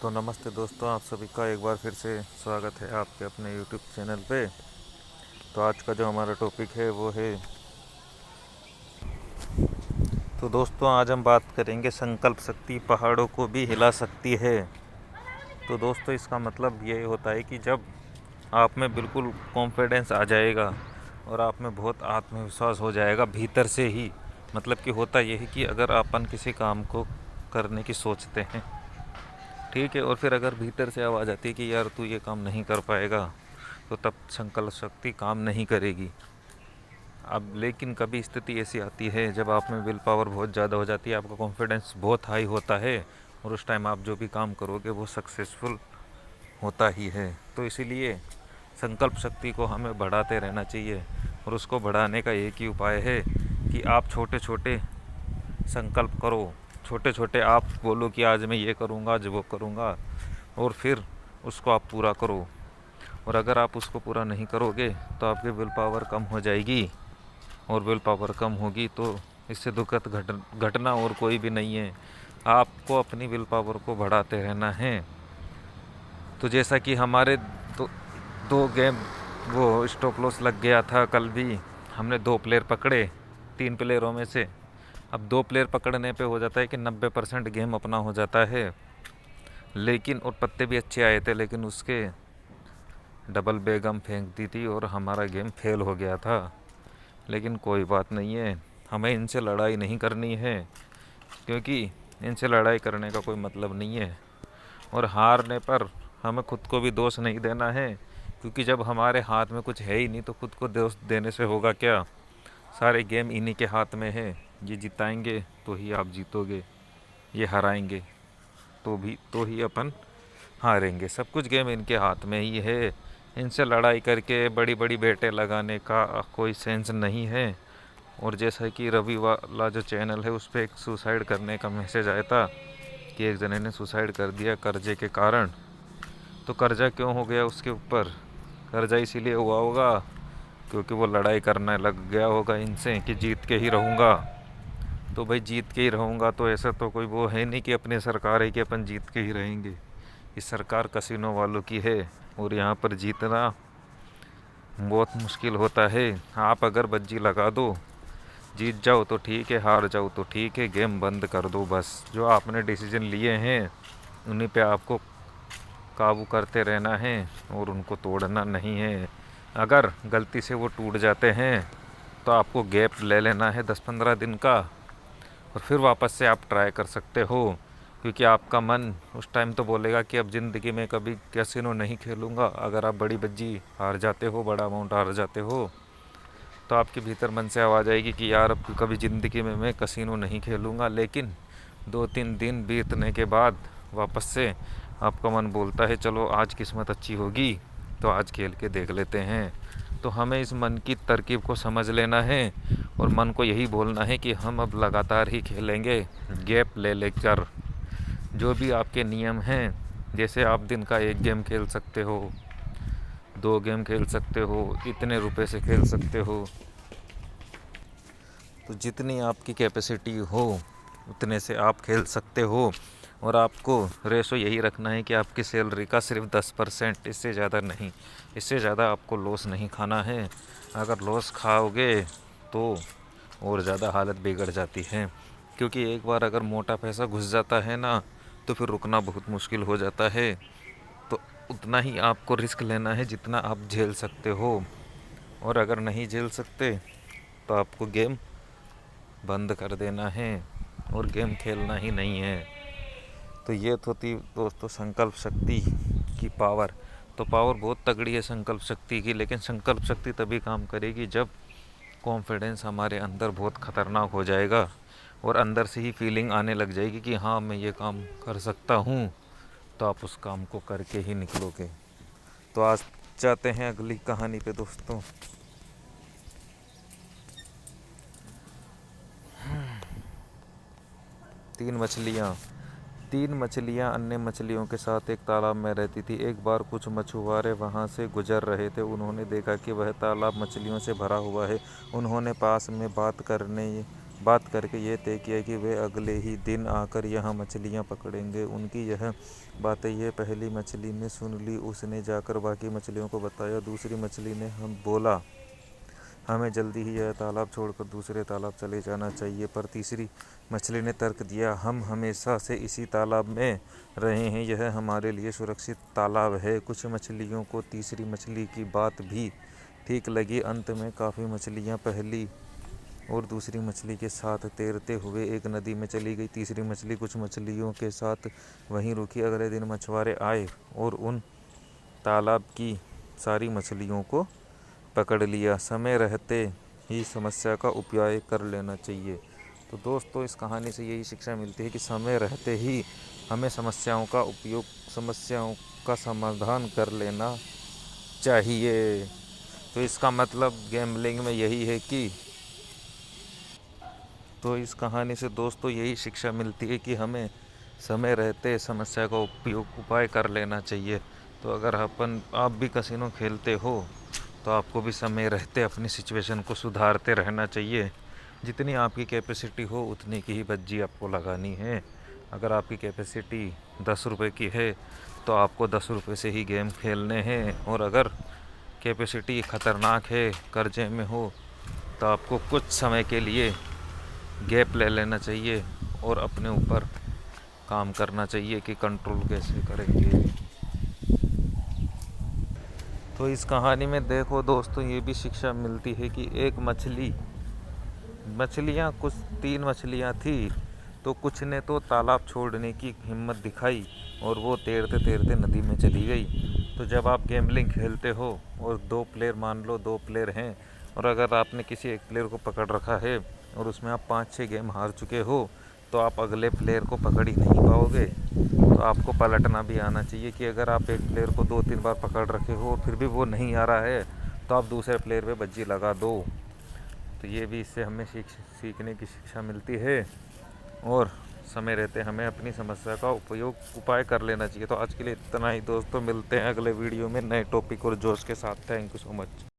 तो नमस्ते दोस्तों, आप सभी का एक बार फिर से स्वागत है आपके अपने यूट्यूब चैनल पे। तो आज का जो हमारा टॉपिक है वो है, तो दोस्तों आज हम बात करेंगे संकल्प शक्ति पहाड़ों को भी हिला सकती है। तो दोस्तों इसका मतलब ये होता है कि जब आप में बिल्कुल कॉन्फिडेंस आ जाएगा और आप में बहुत आत्मविश्वास हो जाएगा भीतर से ही। मतलब कि होता ये है कि अगर अपन किसी काम को करने की सोचते हैं, ठीक है, और फिर अगर भीतर से आवाज़ आती है कि यार तू ये काम नहीं कर पाएगा, तो तब संकल्प शक्ति काम नहीं करेगी। अब लेकिन कभी स्थिति ऐसी आती है जब आप में विल पावर बहुत ज़्यादा हो जाती है, आपका कॉन्फिडेंस बहुत हाई होता है और उस टाइम आप जो भी काम करोगे वो सक्सेसफुल होता ही है। तो इसीलिए संकल्प शक्ति को हमें बढ़ाते रहना चाहिए और उसको बढ़ाने का एक ही उपाय है कि आप छोटे छोटे संकल्प करो। छोटे छोटे आप बोलो कि आज मैं ये करूँगा, आज वो करूँगा, और फिर उसको आप पूरा करो। और अगर आप उसको पूरा नहीं करोगे तो आपकी विल पावर कम हो जाएगी, और विल पावर कम होगी तो इससे दुखद घटना और कोई भी नहीं है। आपको अपनी विल पावर को बढ़ाते रहना है। तो जैसा कि हमारे दो गेम वो स्टॉप लॉस लग गया था, कल भी हमने 2 प्लेयर पकड़े 3 प्लेयरों में से। अब 2 प्लेयर पकड़ने पे हो जाता है कि 90% गेम अपना हो जाता है। लेकिन और पत्ते भी अच्छे आए थे, लेकिन उसके डबल बेगम फेंक दी थी और हमारा गेम फेल हो गया था। लेकिन कोई बात नहीं है, हमें इनसे लड़ाई नहीं करनी है, क्योंकि इनसे लड़ाई करने का कोई मतलब नहीं है। और हारने पर हमें खुद को भी दोष नहीं देना है, क्योंकि जब हमारे हाथ में कुछ है ही नहीं तो खुद को दोष देने से होगा क्या। सारे गेम इन्हीं के हाथ में है। ये जिताएंगे तो ही आप जीतोगे, ये हराएंगे तो ही अपन हारेंगे। सब कुछ गेम इनके हाथ में ही है। इनसे लड़ाई करके बड़ी बड़ी बेटें लगाने का कोई सेंस नहीं है। और जैसा कि रवि वाला जो चैनल है उस पर एक सुसाइड करने का मैसेज आया था कि एक जने ने सुसाइड कर दिया कर्जे के कारण। तो कर्जा क्यों हो गया उसके ऊपर? कर्जा इसीलिए हुआ होगा क्योंकि वो लड़ाई करने लग गया होगा इनसे कि जीत के ही रहूँगा। तो भाई जीत के ही रहूँगा तो ऐसा तो कोई वो है नहीं कि अपनी सरकार है कि अपन जीत के ही रहेंगे। इस सरकार कसिनो वालों की है और यहाँ पर जीतना बहुत मुश्किल होता है। आप अगर बज्जी लगा दो, जीत जाओ तो ठीक है, हार जाओ तो ठीक है, गेम बंद कर दो बस। जो आपने डिसीजन लिए हैं उन्हीं पे आपको काबू करते रहना है और उनको तोड़ना नहीं है। अगर गलती से वो टूट जाते हैं तो आपको गैप ले लेना है 10-15 दिन का, और फिर वापस से आप ट्राई कर सकते हो। क्योंकि आपका मन उस टाइम तो बोलेगा कि अब ज़िंदगी में कभी कैसीनो नहीं खेलूँगा। अगर आप बड़ी बज्जी हार जाते हो, बड़ा अमाउंट हार जाते हो, तो आपके भीतर मन से आवाज़ आएगी कि यार अब कभी ज़िंदगी में मैं कसिनो नहीं खेलूँगा। लेकिन 2-3 दिन बीतने के बाद वापस से आपका मन बोलता है चलो आज किस्मत अच्छी होगी तो आज खेल के देख लेते हैं। तो हमें इस मन की तरकीब को समझ लेना है और मन को यही बोलना है कि हम अब लगातार ही खेलेंगे, गैप ले लेकर। जो भी आपके नियम हैं, जैसे आप दिन का 1 गेम खेल सकते हो, 2 गेम खेल सकते हो, इतने रुपए से खेल सकते हो, तो जितनी आपकी कैपेसिटी हो उतने से आप खेल सकते हो। और आपको रेशो यही रखना है कि आपकी सैलरी का सिर्फ 10%, इससे ज़्यादा नहीं। इससे ज़्यादा आपको लॉस नहीं खाना है। अगर लॉस खाओगे तो और ज़्यादा हालत बिगड़ जाती है, क्योंकि एक बार अगर मोटा पैसा घुस जाता है ना तो फिर रुकना बहुत मुश्किल हो जाता है। तो उतना ही आपको रिस्क लेना है जितना आप झेल सकते हो, और अगर नहीं झेल सकते तो आपको गेम बंद कर देना है और गेम खेलना ही नहीं है। तो ये तो थी दोस्तों संकल्प शक्ति की पावर। तो पावर बहुत तगड़ी है संकल्प शक्ति की, लेकिन संकल्प शक्ति तभी काम करेगी जब कॉन्फिडेंस हमारे अंदर बहुत ख़तरनाक हो जाएगा और अंदर से ही फीलिंग आने लग जाएगी कि हाँ मैं ये काम कर सकता हूँ। तो आप उस काम को करके ही निकलोगे। तो आज जाते हैं अगली कहानी पे दोस्तों। तीन मछलियाँ अन्य मछलियों के साथ एक तालाब में रहती थी। एक बार कुछ मछुआरे वहाँ से गुजर रहे थे। उन्होंने देखा कि वह तालाब मछलियों से भरा हुआ है। उन्होंने पास में बात करने बात करके ये तय किया कि वे अगले ही दिन आकर यहाँ मछलियाँ पकड़ेंगे। उनकी यह बातें ये पहली मछली ने सुन ली। उसने जाकर बाकी मछलियों को बताया। दूसरी मछली ने हम बोला, हमें जल्दी ही यह तालाब छोड़कर दूसरे तालाब चले जाना चाहिए। पर तीसरी मछली ने तर्क दिया, हम हमेशा से इसी तालाब में रहे हैं, यह हमारे लिए सुरक्षित तालाब है। कुछ मछलियों को तीसरी मछली की बात भी ठीक लगी। अंत में काफ़ी मछलियाँ पहली और दूसरी मछली के साथ तैरते हुए एक नदी में चली गई। तीसरी मछली कुछ मछलियों के साथ वहीं रुकी। अगले दिन मछुआरे आए और उन तालाब की सारी मछलियों को पकड़ लिया। समय रहते ही समस्या का उपाय कर लेना चाहिए। तो दोस्तों, इस कहानी से यही शिक्षा मिलती है कि समय रहते ही हमें समस्याओं का समाधान कर लेना चाहिए। तो इसका मतलब गैम्बलिंग में यही है कि तो इस कहानी से दोस्तों यही शिक्षा मिलती है कि हमें समय रहते समस्या का उपाय कर लेना चाहिए। तो अगर आप भी कसिनो खेलते हो तो आपको भी समय रहते अपनी सिचुएशन को सुधारते रहना चाहिए। जितनी आपकी कैपेसिटी हो उतनी की ही बज्जी आपको लगानी है। अगर आपकी कैपेसिटी 10 रुपये की है तो आपको 10 रुपये से ही गेम खेलने हैं। और अगर कैपेसिटी ख़तरनाक है, कर्जे में हो, तो आपको कुछ समय के लिए गैप ले लेना चाहिए और अपने ऊपर काम करना चाहिए कि कंट्रोल कैसे करेंगे। तो इस कहानी में देखो दोस्तों, ये भी शिक्षा मिलती है कि एक मछलियाँ कुछ 3 मछलियाँ थी, तो कुछ ने तो तालाब छोड़ने की हिम्मत दिखाई और वो तैरते तैरते नदी में चली गई। तो जब आप गैम्बलिंग खेलते हो और 2 प्लेयर, मान लो 2 प्लेयर हैं, और अगर आपने किसी एक प्लेयर को पकड़ रखा है और उसमें आप 5-6 गेम हार चुके हो, तो आप अगले प्लेयर को पकड़ ही नहीं पाओगे। तो आपको पलटना भी आना चाहिए कि अगर आप एक प्लेयर को 2-3 बार पकड़ रखे हो और फिर भी वो नहीं आ रहा है, तो आप दूसरे प्लेयर पे बज्जी लगा दो। तो ये भी इससे हमें सीखने की शिक्षा मिलती है। और समय रहते हमें अपनी समस्या का उपाय कर लेना चाहिए। तो आज के लिए इतना ही दोस्तों, मिलते हैं अगले वीडियो में नए टॉपिक और जोश के साथ। Thank you so much.